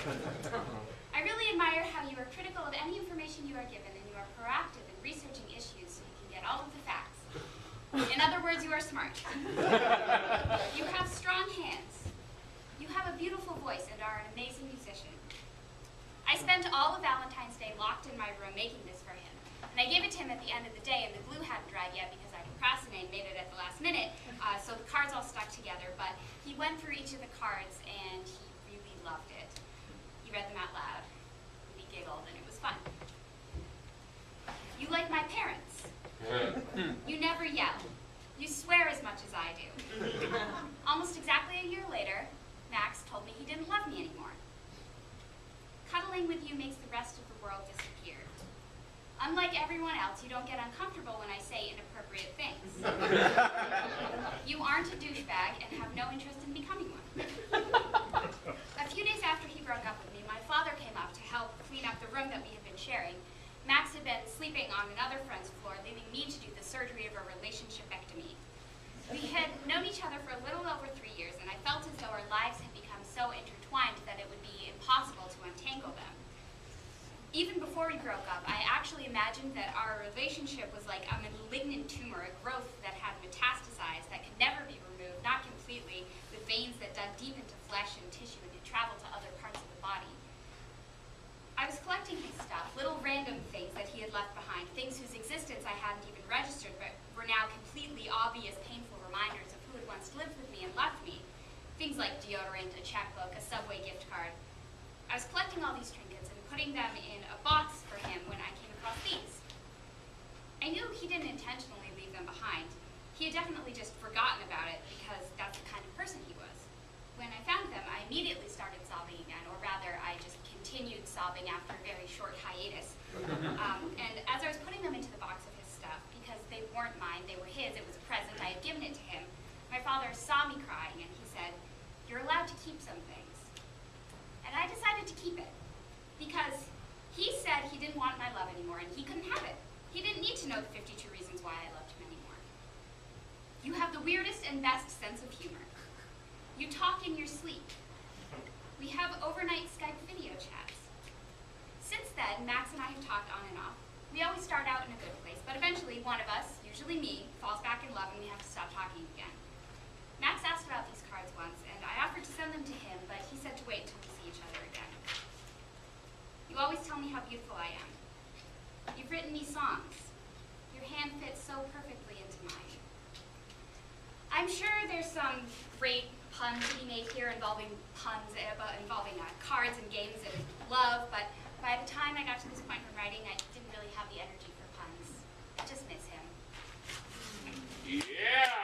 I really admire how you are critical of any information you are given and you are proactive in researching issues so you can get all of the facts. In other words, you are smart. You have strong hands. You have a beautiful voice and are an amazing musician. I spent all of Valentine's Day locked in my room making this for him. And I gave it to him at the end of the day, and the glue hadn't dried yet because I procrastinated and made it at the last minute, so the cards all stuck together. But he went through each of the cards, and he really loved it. He read them out loud, and we giggled, and it was fun. You like my parents. You never yell. You swear as much as I do. Almost exactly a year later, Max told me he didn't love me anymore. Cuddling with you makes the rest of the world disappear. Unlike everyone else, you don't get uncomfortable when I say inappropriate things. You aren't a douchebag and have no interest in becoming one. A few days after he broke up with me, my father came up to help clean up the room that we had been sharing. Max had been sleeping on another friend's floor, leaving me to do the surgery of a relationshipectomy. We had known each other for a little over 3 years, and I felt as though our lives had become so intertwined that it would be impossible to untangle them. Even before we broke up, I actually imagined that our relationship was like a malignant tumor, a growth that had metastasized, that could never be removed, not completely, with veins that dug deep into flesh and tissue and could travel to other parts of the body. I was collecting his stuff, little random things that he had left behind, things whose existence I hadn't even registered, but were now completely obvious, painful reminders of who had once lived with me and left me. Things like deodorant, a checkbook, a Subway gift card. I was collecting all these trinkets and putting them in a box for him when I came across these. I knew he didn't intentionally leave them behind. He had definitely just forgotten about it because that's the kind of person he was. When I found them, I immediately started sobbing again, or rather, I just continued sobbing after a very short hiatus. And as I was putting them into the box of his stuff, because they weren't mine, they were his, it was a present, I had given it to him, my father saw me crying and he said, "You're allowed to keep some things." And I decided to keep it, because he said he didn't want my love anymore and he couldn't have it. He didn't need to know the 52 reasons why I loved him anymore. You have the weirdest and best sense of humor. You talk in your sleep. We have overnight Skype video chats. Since then, Max and I have talked on and off. We always start out in a good place, but eventually one of us, usually me, falls back in love and we have to stop talking again. Max asked about these cards once, and I offered to send them to him, but he said to wait until we see each other again. You always tell me how beautiful I am. You've written me songs. Your hand fits so perfectly into mine. I'm sure there's some great puns to be made here involving cards and games and love, but by the time I got to this point in writing, I didn't really have the energy for puns. I just miss him. Yeah!